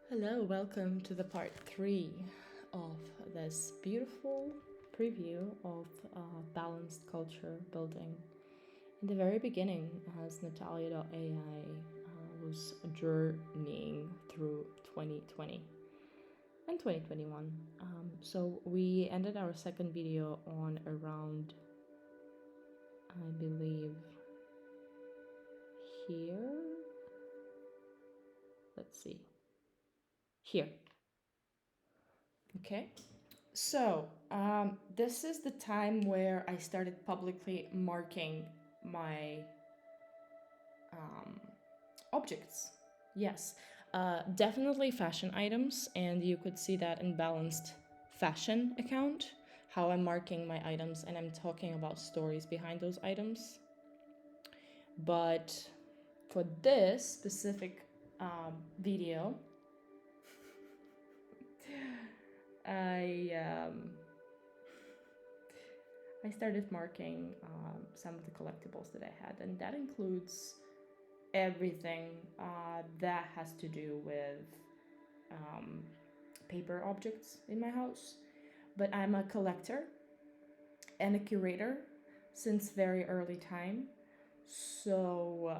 Hello, welcome to the part 3 of this beautiful preview of balanced culture building. In the very beginning, as Natalia.ai was journeying through 2020 and 2021. So we ended our second video on around, I believe, here. Let's see. Here. Okay. So, this is the time where I started publicly marking my objects. Yes, definitely fashion items, and you could see that in Balanced Fashion account, how I'm marking my items and I'm talking about stories behind those items. But for this specific video, I started marking some of the collectibles that I had, and that includes everything that has to do with paper objects in my house. But I'm a collector and a curator since very early time. So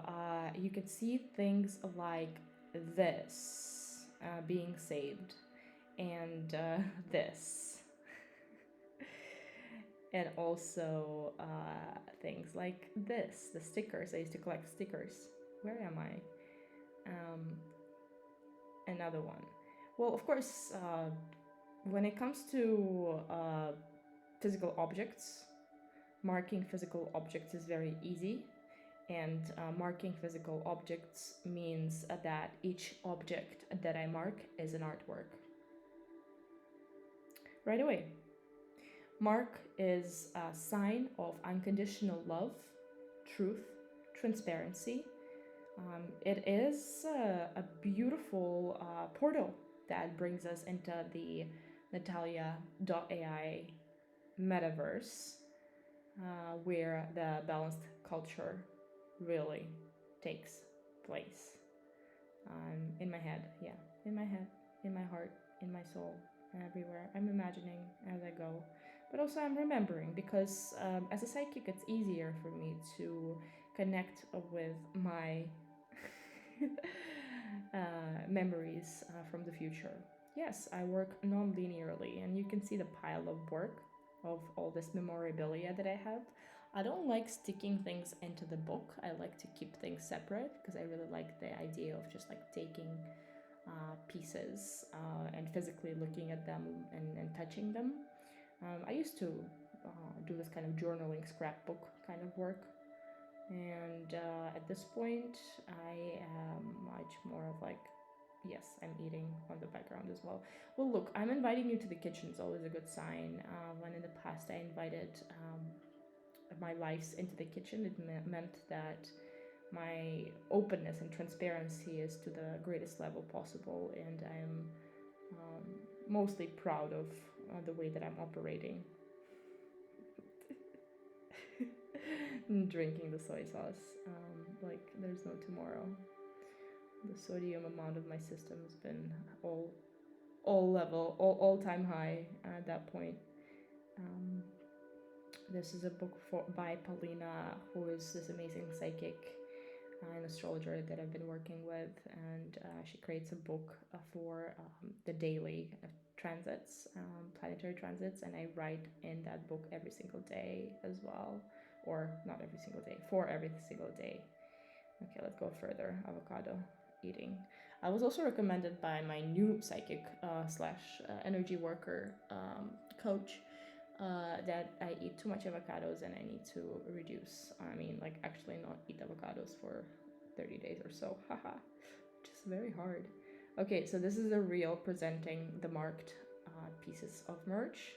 you can see things like this being saved, and this. And also things like this, the stickers. I used to collect stickers. Where am I? Another one. Well, of course, when it comes to physical objects, marking physical objects is very easy. And marking physical objects means that each object that I mark is an artwork. Right away. Mark is a sign of unconditional love, truth, transparency. It is a beautiful portal that brings us into the Natalia.ai metaverse, where the balanced culture really takes place. In my head, yeah, in my head, in my heart, in my soul, everywhere. I'm imagining as I go, but also I'm remembering because as a psychic, it's easier for me to connect with my memories from the future. Yes, I work non-linearly, and you can see the pile of work of all this memorabilia that I have. I don't like sticking things into the book. I like to keep things separate because I really like the idea of just like taking pieces and physically looking at them and touching them. I used to do this kind of journaling scrapbook kind of work, and at this point I am much more of like, yes, I'm eating on the background as well. Well, look, I'm inviting you to the kitchen is always a good sign. When in the past I invited my lives into the kitchen, it meant that my openness and transparency is to the greatest level possible, and I'm mostly proud of the way that I'm operating. Drinking the soy sauce like there's no tomorrow. The sodium amount of my system has been all time high at that point. This is a book by Paulina, who is this amazing psychic an astrologer that I've been working with, and she creates a book for the daily transits, planetary transits, and I write in that book every single day as well, or not every single day, for every single day. Okay, let's go further. Avocado eating. I was also recommended by my new psychic slash energy worker coach that I eat too much avocados and I need to reduce. I mean, like actually not eat avocados for 30 days or so. Haha, which is very hard. Okay, so this is a reel presenting the marked pieces of merch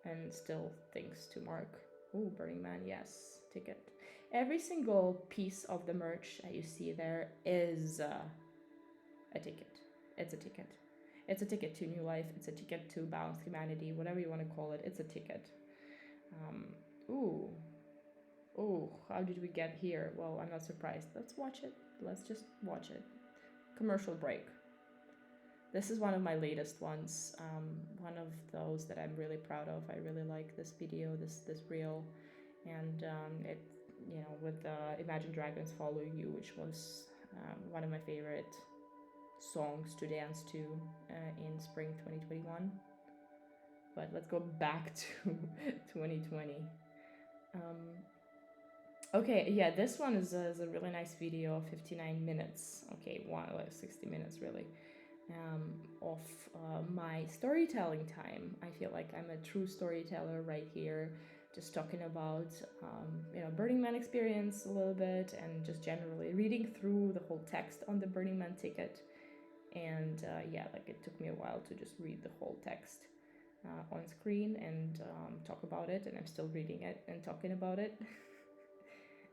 and still things to mark. Oh, Burning Man, yes, ticket. Every single piece of the merch that you see there is a ticket. It's a ticket. It's a ticket to new life. It's a ticket to balanced humanity, whatever you want to call it. It's a ticket. Ooh. Oh, how did we get here? Well, I'm not surprised. Let's watch it. Let's just watch it. Commercial break. This is one of my latest ones. One of those that I'm really proud of. I really like this video, this reel, and it, with Imagine Dragons Follow You, which was one of my favorite songs to dance to in spring 2021. But let's go back to 2020. Okay, yeah, this one is a really nice video, 59 minutes. Okay, wow, like 60 minutes really. Of my storytelling time. I feel like I'm a true storyteller right here, just talking about Burning Man experience a little bit, and just generally reading through the whole text on the Burning Man ticket. And yeah, like it took me a while to just read the whole text on screen and talk about it, and I'm still reading it and talking about it.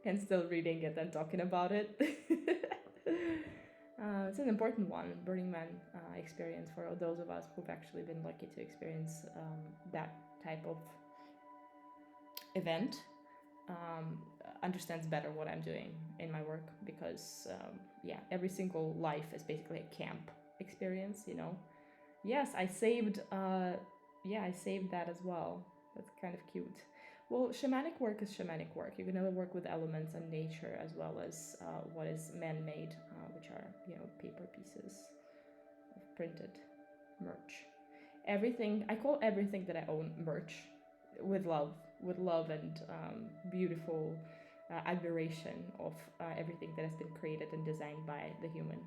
And still reading it and talking about it. It's an important one, Burning Man experience, for those of us who've actually been lucky to experience that type of event. Understands better what I'm doing in my work, because yeah, every single life is basically a camp experience, Yes, I saved that as well. That's kind of cute. Well, shamanic work is shamanic work. You can never work with elements and nature, as well as what is man-made, which are paper pieces of printed merch. Everything, I call everything that I own merch, with love and beautiful admiration of everything that has been created and designed by the human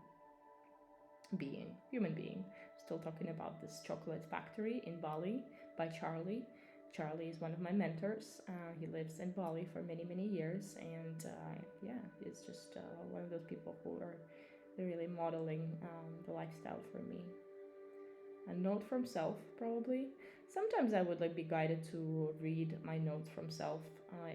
being. Still talking about this chocolate factory in Bali by Charlie. Charlie is one of my mentors. He lives in Bali for many, many years, and yeah, he's just one of those people who are really modeling the lifestyle for me. A note from self, probably. Sometimes I would be guided to read my notes from self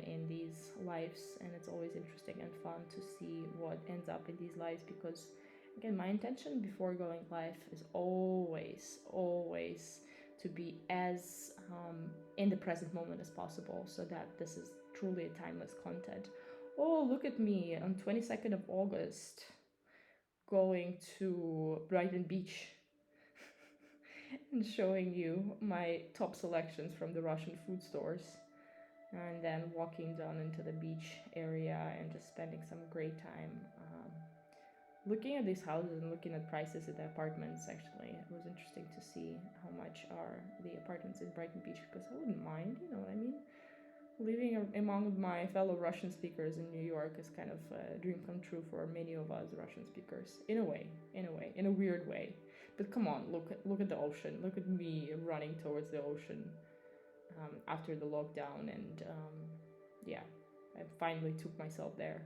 in these lives, and it's always interesting and fun to see what ends up in these lives, because again, my intention before going live is always to be as in the present moment as possible, so that this is truly a timeless content. Oh, look at me on 22nd of August going to Brighton Beach and showing you my top selections from the Russian food stores, and then walking down into the beach area and just spending some great time looking at these houses and looking at prices at the apartments. Actually, it was interesting to see how much are the apartments in Brighton Beach, because I wouldn't mind, you know what I mean? Living among my fellow Russian speakers in New York is kind of a dream come true for many of us Russian speakers, in a weird way. But come on, look at the ocean. Look at me running towards the ocean after the lockdown, and yeah, I finally took myself there.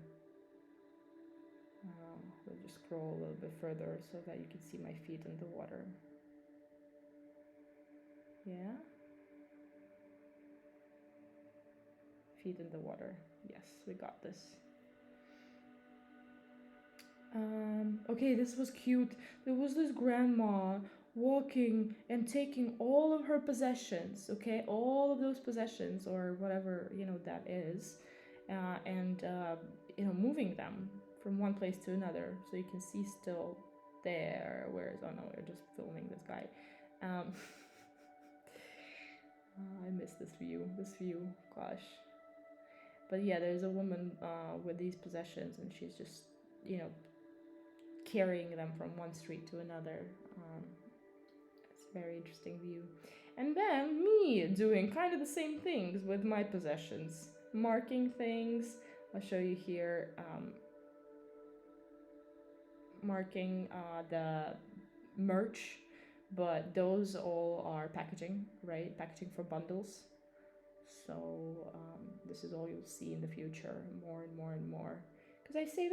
We'll just scroll a little bit further so that you can see my feet in the water. Yeah. Feet in the water. Yes, we got this. Okay, this was cute. There was this grandma walking and taking all of her possessions, okay, all of those possessions, or whatever that is, and moving them from one place to another. So you can see still there. Oh no, we're just filming this guy. I miss this view. Gosh. But yeah, there's a woman with these possessions, and she's just carrying them from one street to another. It's a very interesting view. And then me doing kind of the same things with my possessions, marking things. I'll show you here. Marking the merch, but those all are packaging, right? Packaging for bundles. So this is all you'll see in the future, more and more and more. Because I save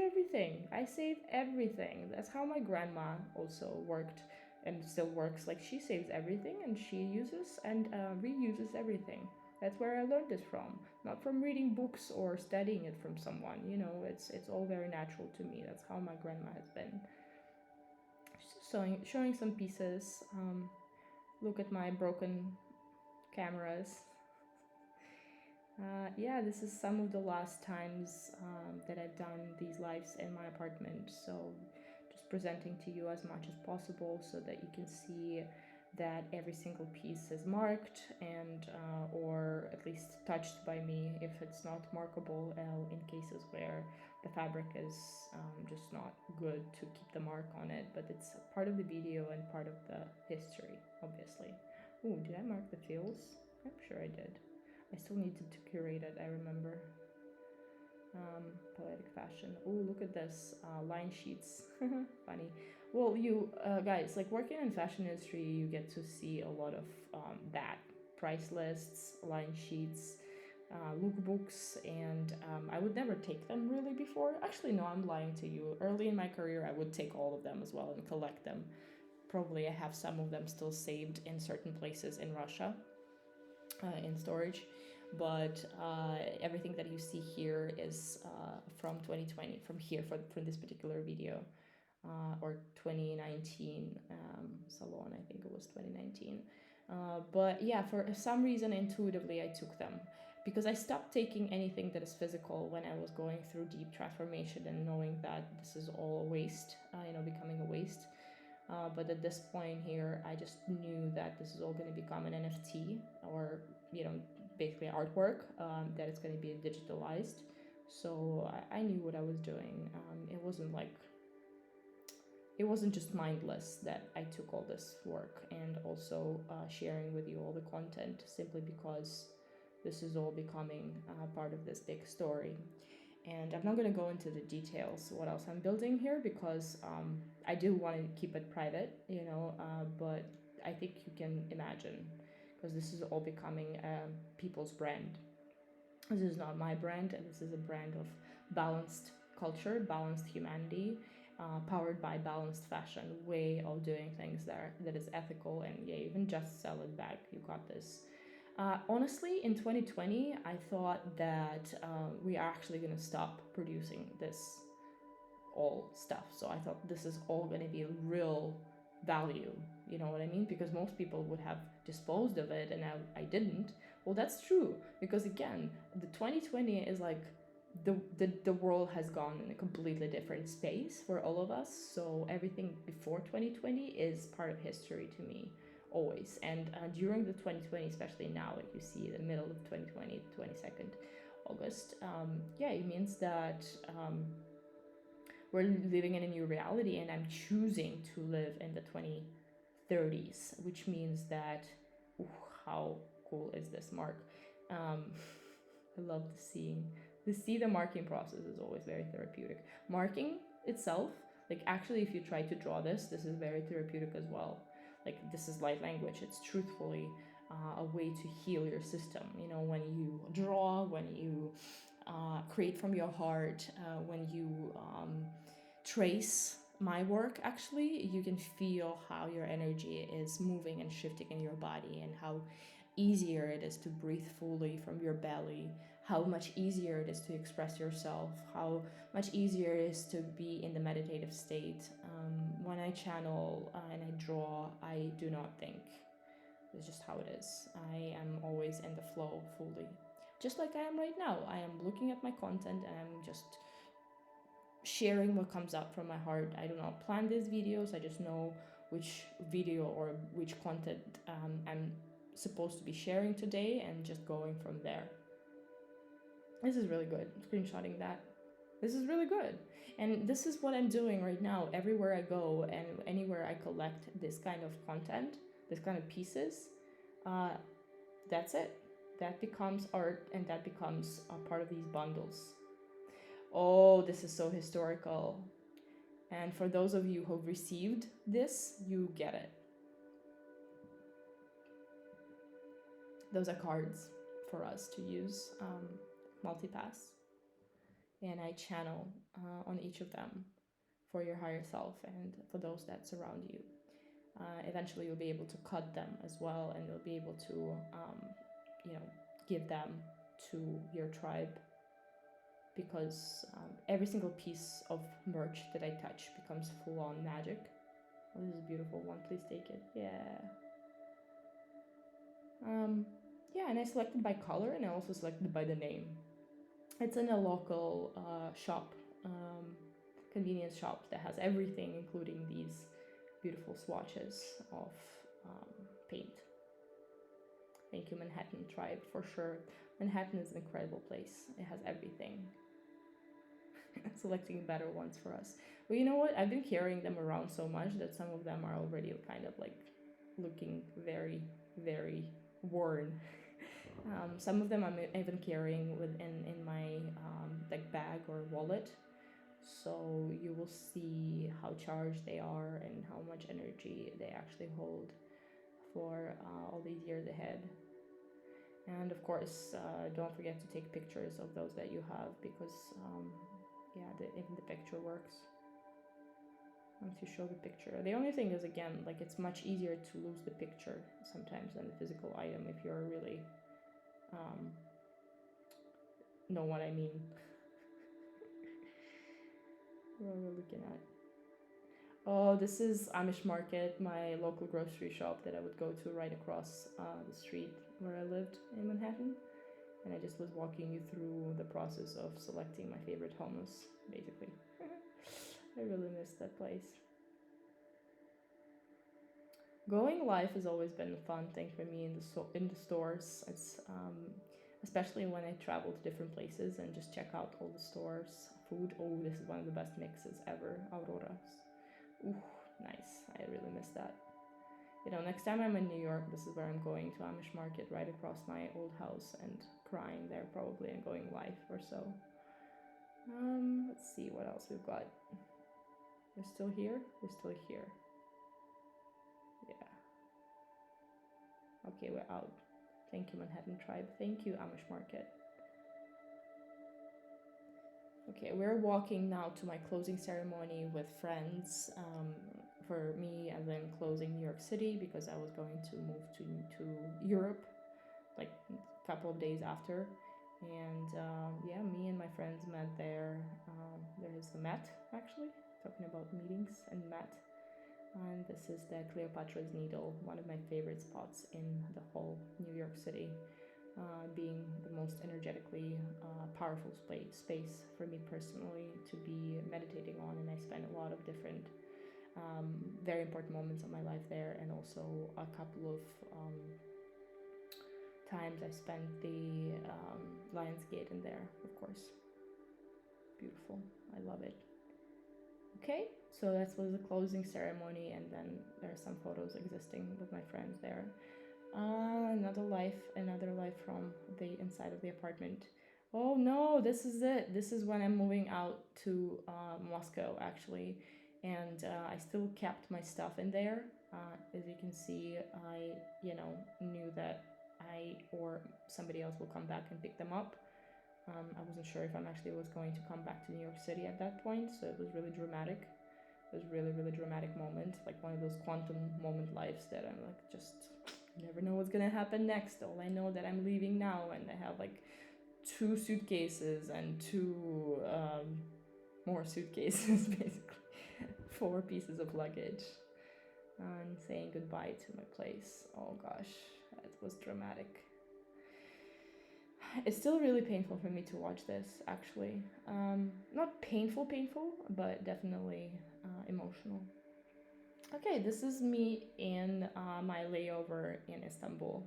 everything. That's how my grandma also worked and still works. Like, she saves everything, and she uses and reuses everything. That's where I learned this from, not from reading books or studying it from someone. It's all very natural to me. That's how my grandma has been. Showing some pieces. Look at my broken cameras. Yeah, this is some of the last times that I've done these lives in my apartment. So just presenting to you as much as possible so that you can see that every single piece is marked and or at least touched by me if it's not markable, in cases where the fabric is just not good to keep the mark on it, but it's part of the video and part of the history, obviously. Oh, did I mark the feels? I'm sure I did. I still needed to curate it, I remember. Poetic fashion. Oh, look at this. Line sheets. Funny. Well, you guys, like working in fashion industry, you get to see a lot of that. Price lists, line sheets, lookbooks, and I would never take them really before. Actually, no, I'm lying to you. Early in my career, I would take all of them as well and collect them. Probably I have some of them still saved in certain places in Russia, in storage. But everything that you see here is from 2020, from here, from this particular video, or 2019 salon, I think it was 2019. But yeah, for some reason, intuitively, I took them because I stopped taking anything that is physical when I was going through deep transformation and knowing that this is all a waste, becoming a waste. But at this point here, I just knew that this is all going to become an NFT, or basically artwork, that it's going to be digitalized. So I knew what I was doing. It wasn't just mindless that I took all this work and also sharing with you all the content simply because this is all becoming part of this big story. And I'm not going to go into the details what else I'm building here because I do want to keep it private, but I think you can imagine because this is all becoming people's brand. This is not my brand, and this is a brand of balanced culture, balanced humanity, powered by balanced fashion, way of doing things that is ethical, and yeah, even just sell it back. You got this. Honestly, in 2020, I thought that we are actually going to stop producing this all stuff. So I thought this is all going to be real value. You know what I mean? Because most people would have disposed of it, and I didn't. Well, that's true because again, the 2020 is like the world has gone in a completely different space for all of us. So everything before 2020 is part of history to me always. And during the 2020, especially now, like you see the middle of 2020, 22nd August, it means that we're living in a new reality, and I'm choosing to live in the 2030s, which means that how cool is this mark? I love the marking process is always very therapeutic. Marking itself, like actually if you try to draw this is very therapeutic as well. Like this is light language. It's truthfully a way to heal your system. When you draw, when you create from your heart, when you trace my work, actually, you can feel how your energy is moving and shifting in your body, and how easier it is to breathe fully from your belly, how much easier it is to express yourself, how much easier it is to be in the meditative state. When I channel and I draw, I do not think. It's just how it is. I am always in the flow fully. Just like I am right now. I am looking at my content and I'm just sharing what comes up from my heart. I do not plan these videos. I just know which video or which content I'm supposed to be sharing today and just going from there. This is really good. Screenshotting that. This is really good. And this is what I'm doing right now. Everywhere I go and anywhere I collect this kind of content, this kind of pieces, that's it. That becomes art, and that becomes a part of these bundles. Oh, this is so historical. And for those of you who've received this, you get it. Those are cards for us to use, multipass. And I channel on each of them for your higher self and for those that surround you. Eventually, you'll be able to cut them as well, and you'll be able to, give them to your tribe. Because every single piece of merch that I touch becomes full-on magic. Oh, this is a beautiful one. Please take it. Yeah. And I selected by color, and I also selected by the name. It's in a local shop convenience shop that has everything, including these beautiful swatches of paint. Thank you, Manhattan Tribe, for sure. Manhattan is an incredible place. It has everything. Selecting better ones for us. But you know what? I've been carrying them around so much that some of them are already kind of like looking very, very worn. Some of them I'm even carrying in my like bag or wallet, so you will see how charged they are and how much energy they actually hold for all these years ahead. And of course, don't forget to take pictures of those that you have, because yeah, even the picture works. Once you show the picture, the only thing is, again, like, it's much easier to lose the picture sometimes than the physical item if you're really know what I mean. What are we looking at? Oh, this is Amish Market, my local grocery shop that I would go to right across the street where I lived in Manhattan. And I just was walking you through the process of selecting my favorite hummus, basically. I really miss that place. Going live has always been a fun thing for me in the stores. It's especially when I travel to different places and just check out all the stores. Food. Oh, this is one of the best mixes ever. Auroras. Ooh, nice. I really miss that. You know, next time I'm in New York, this is where I'm going, to Amish Market right across my old house, and crying there probably and going live or so. Let's see what else we've got. We're still here? We're still here. Yeah. Okay, we're out. Thank you, Manhattan Tribe. Thank you, Amish Market. Okay, we're walking now to my closing ceremony with friends. For me, and then closing New York City, because I was going to move to Europe like a couple of days after. And yeah, me and my friends met there. There's the Met, actually, talking about meetings and Met. And this is the Cleopatra's Needle, one of my favorite spots in the whole New York City, being the most energetically powerful space for me personally to be meditating on. And I spent a lot of different very important moments of my life there, and also a couple of times I spent the Lionsgate in there, of course. Beautiful. I love it. Okay, so that was the closing ceremony, and then there are some photos existing with my friends there. Another life from the inside of the apartment. Oh no, this is it. This is when I'm moving out to Moscow, actually. And I still kept my stuff in there. As you can see, I, knew that I or somebody else will come back and pick them up. I wasn't sure if I actually was going to come back to New York City at that point, so it was really dramatic. It was really, really dramatic moment, like one of those quantum moment lives that I'm like, just never know what's gonna happen next. All I know that I'm leaving now, and I have like 2 suitcases and 2 more suitcases, basically. 4 pieces of luggage, and saying goodbye to my place. Oh gosh, it was dramatic. It's still really painful for me to watch this, actually. Not painful, but definitely emotional. Okay, this is me in my layover in Istanbul.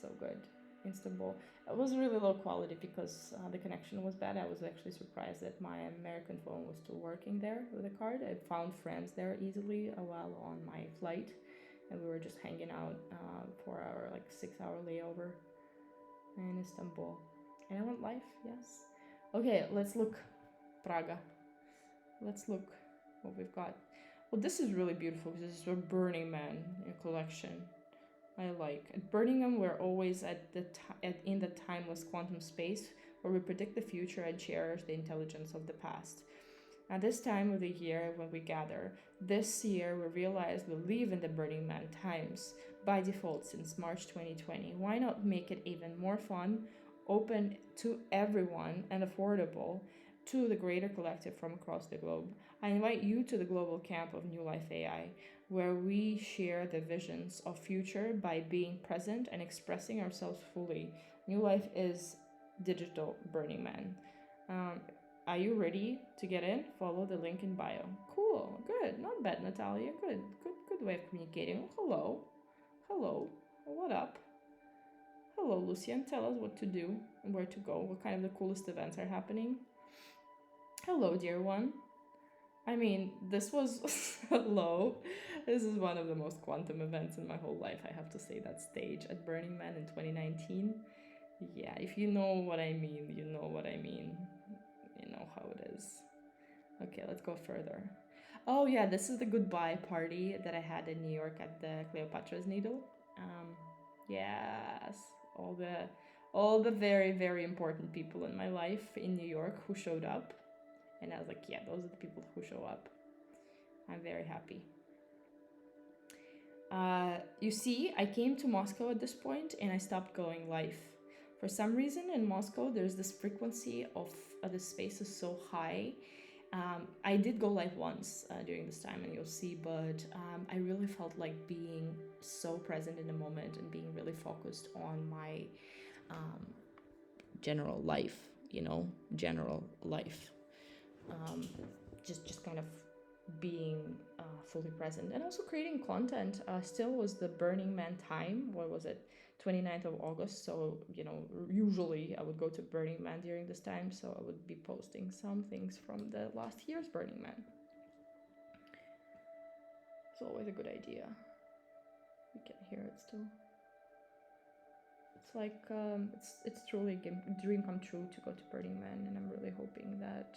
So good. Istanbul. It was really low quality because the connection was bad. I was actually surprised that my American phone was still working there with a card. I found friends there easily while on my flight, and we were just hanging out for our 6-hour layover in Istanbul. And I went live, yes. Okay, let's look. Praga. Let's look what we've got. Well, this is really beautiful because this is a Burning Man collection. I like. At Birmingham, we're always in the timeless quantum space where we predict the future and cherish the intelligence of the past. At this time of the year when we gather, this year we realize we live in the Burning Man times by default since March 2020. Why not make it even more fun, open to everyone, and affordable to the greater collective from across the globe? I invite you to the global camp of New Life AI, where we share the visions of future by being present and expressing ourselves fully. New Life is digital Burning Man. Are you ready to get in? Follow the link in bio. Cool, good, not bad, Natalia. Good way of communicating. Hello, hello, what up? Hello, Lucian. Tell us what to do and where to go. What kind of the coolest events are happening? Hello, dear one. I mean, this was hello. This is one of the most quantum events in my whole life. I have to say that stage at Burning Man in 2019. Yeah, if you know what I mean, you know what I mean. You know how it is. Okay, let's go further. Oh yeah, this is the goodbye party that I had in New York at the Cleopatra's Needle. Yes, all the very very important people in my life in New York who showed up, and I was like, yeah, those are the people who show up. I'm very happy. You see, I came to Moscow at this point and I stopped going live. For some reason in Moscow, there's this frequency of the space is so high. I did go live once during this time, and you'll see, but I really felt like being so present in the moment and being really focused on my general life, general life. Just kind of being fully present and also creating content. Still was the Burning Man time. What was it? 29th of August. So, usually I would go to Burning Man during this time. So I would be posting some things from the last year's Burning Man. It's always a good idea. You can hear it still. It's like, it's truly a dream come true to go to Burning Man. And I'm really hoping that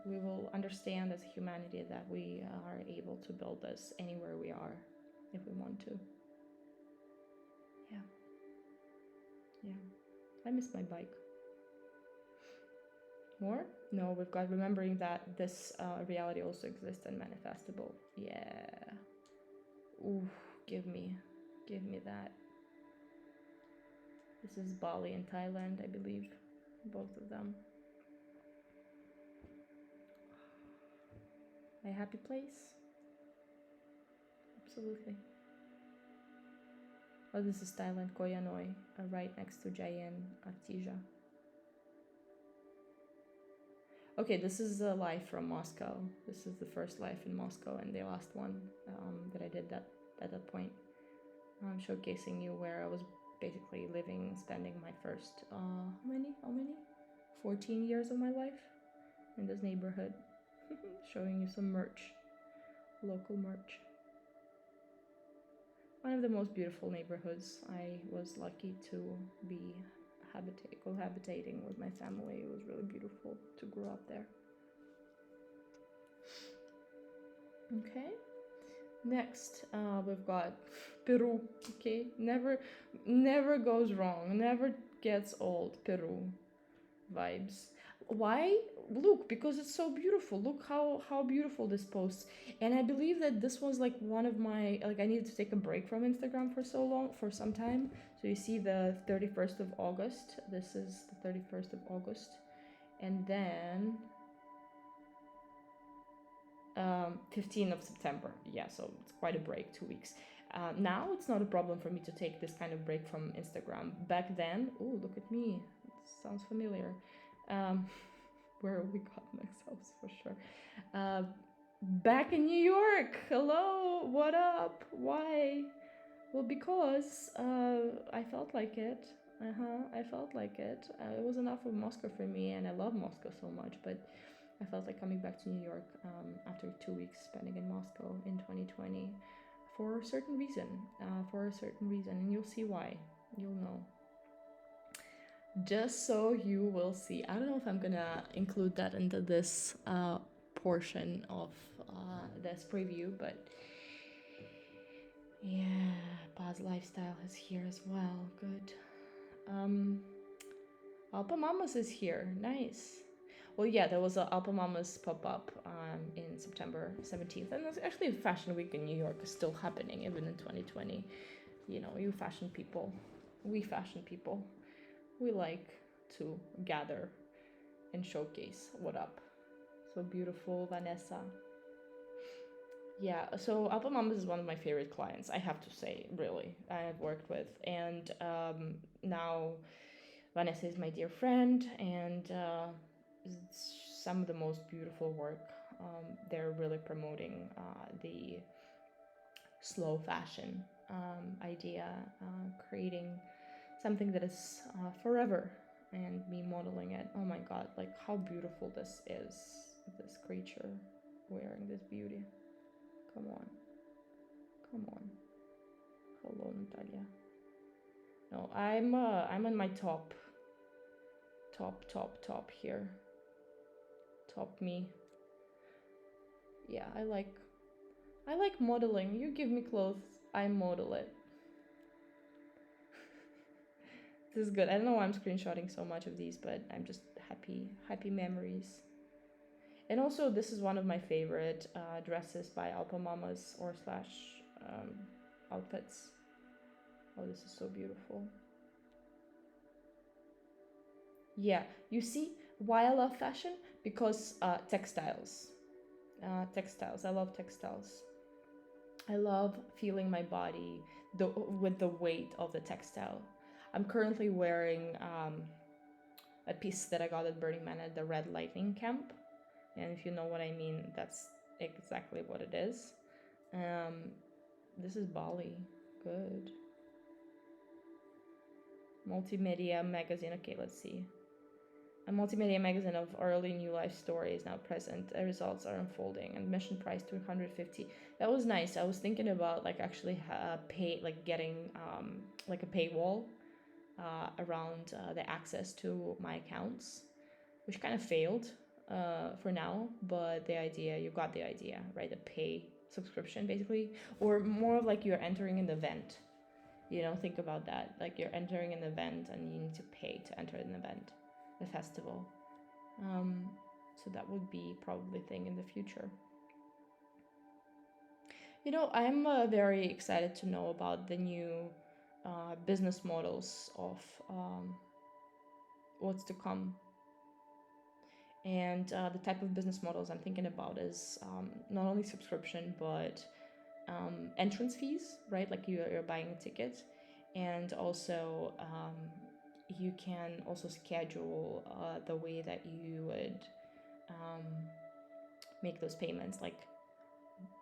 we will understand as humanity that we are able to build this anywhere we are if we want to. Yeah. I miss my bike. More? No, we've got remembering that this reality also exists and manifestable. Yeah. Ooh, give me that. This is Bali and Thailand, I believe. Both of them. A happy place? Absolutely. Oh, this is Thailand, Koh Yanoi, right next to Jayen, Artesia. Okay, this is a live from Moscow. This is the first live in Moscow and the last one that I did at that point. I'm showcasing you where I was basically spending my first, how many? 14 years of my life in this neighborhood. Showing you some merch, local merch. One of the most beautiful neighborhoods. I was lucky to be cohabitating with my family. It was really beautiful to grow up there. Okay, next we've got Peru. Okay, never goes wrong, never gets old. Peru vibes. Why? Look, because it's so beautiful. Look how beautiful this post. And I believe that this was like one of my, like, I needed to take a break from Instagram for some time. So you see the 31st of August. This is the 31st of August. And then 15th of September. Yeah, so it's quite a break, 2 weeks. Now it's not a problem for me to take this kind of break from Instagram. Back then, oh, look at me. It sounds familiar. Where we got ourselves for sure. Back in New York. Hello, what up? Why? Well, because I felt like it. I felt like it. It was enough of Moscow for me, and I love Moscow so much, but I felt like coming back to New York after 2 weeks spending in Moscow in 2020 for a certain reason. And you'll see why. You'll know. Just so you will see. I don't know if I'm gonna include that into this portion of this preview, but yeah, Paz Lifestyle is here as well. Good. Alpa Mamas is here. Nice. Well, yeah, there was a Alpa Mamas pop-up in September 17th, and there's actually a fashion week in New York is still happening even in 2020. You fashion people, we fashion people, we like to gather and showcase what up. So beautiful, Vanessa. Yeah, so Alpa Mamas is one of my favorite clients, I have to say, really, I have worked with. And now Vanessa is my dear friend, and some of the most beautiful work. They're really promoting the slow fashion idea, creating something that is forever, and me modeling it. Oh my god, like how beautiful this is, this creature wearing this beauty. Come on, come on. Hello, Natalia. No, I'm on my top here. Top me. Yeah, I like modeling. You give me clothes, I model it. This is good. I don't know why I'm screenshotting so much of these, but I'm just happy memories. And also, this is one of my favorite dresses by Alpamamas or slash outfits. Oh, this is so beautiful. Yeah, you see why I love fashion? Because textiles. Textiles. I love textiles. I love feeling my body with the weight of the textile. I'm currently wearing a piece that I got at Burning Man at the Red Lightning Camp. And if you know what I mean, that's exactly what it is. This is Bali. Good. Multimedia magazine. Okay, let's see. A multimedia magazine of early New Life story is now present. The results are unfolding, and mission price 250. That was nice. I was thinking about like actually getting like a paywall around the access to my accounts, which kind of failed for now. But the idea, you got the idea, right? A pay subscription basically, or more of like you're entering an event. You know, think about that. Like you're entering an event and you need to pay to enter an event, a festival. So that would be probably a thing in the future. You know, I'm very excited to know about the new business models of what's to come. And the type of business models I'm thinking about is not only subscription, but entrance fees, right? Like you're buying a ticket. And also, you can also schedule the way that you would make those payments. Like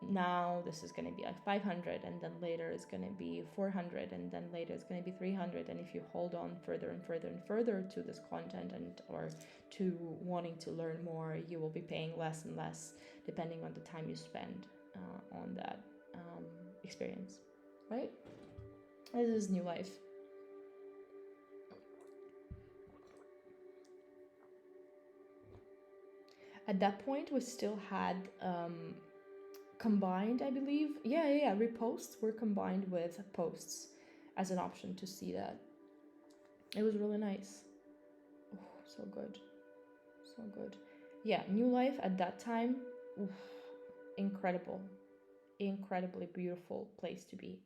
now this is going to be like 500, and then later it's going to be 400, and then later it's going to be 300. And if you hold on further and further and further to this content and or to wanting to learn more, you will be paying less and less depending on the time you spend on that experience, right? This is New Life. At that point we still had combined, I believe. Yeah, reposts were combined with posts as an option to see that. It was really nice. Oh, so good. So good. Yeah, New Life at that time, oof, incredible. Incredibly beautiful place to be.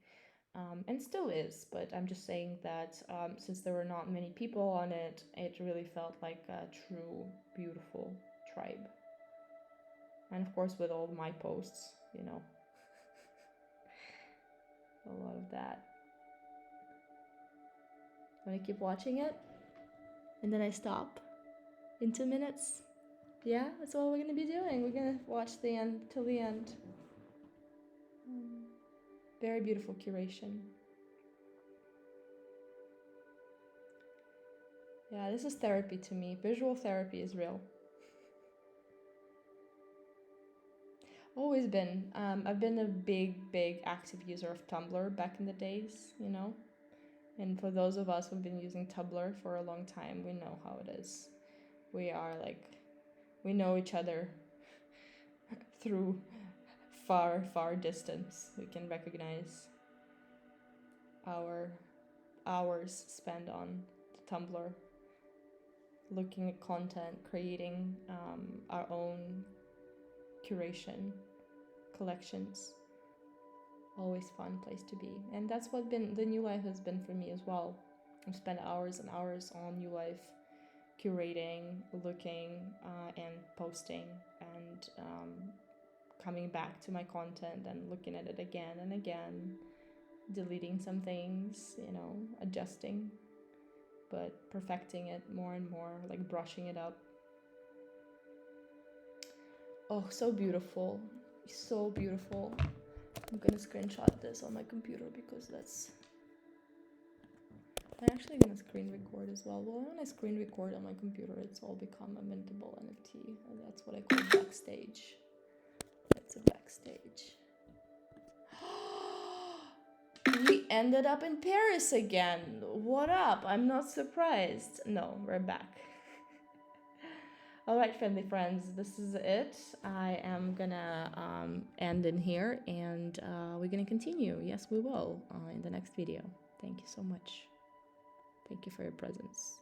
And still is, but I'm just saying that since there were not many people on it, it really felt like a true, beautiful tribe. And of course, with all my posts, you know, a lot of that. Want to keep watching it? And then I stop in 2 minutes. Yeah, that's all we're gonna be doing. We're gonna watch the end till the end. Very beautiful curation. Yeah, this is therapy to me. Visual therapy is real. Always been. I've been a big active user of Tumblr back in the days, you know. And for those of us who've been using Tumblr for a long time, we know how it is. We are like, we know each other through far distance. We can recognize our hours spent on the Tumblr, looking at content, creating our own curation, collections. Always fun place to be. And that's what been the New Life has been for me as well. I've spent hours and hours on New Life, curating, looking, and posting, and coming back to my content and looking at it again and again, deleting some things, you know, adjusting, but perfecting it more and more, like brushing it up. Oh, so beautiful. So beautiful. I'm gonna screenshot this on my computer because I'm actually gonna screen record as well. Well, when I screen record on my computer, it's all become a mintable NFT. That's what I call backstage. That's a backstage. We ended up in Paris again. What up? I'm not surprised. No, we're back. All right, friendly friends, this is it. I am gonna end in here, and we're gonna continue. Yes, we will in the next video. Thank you so much. Thank you for your presence.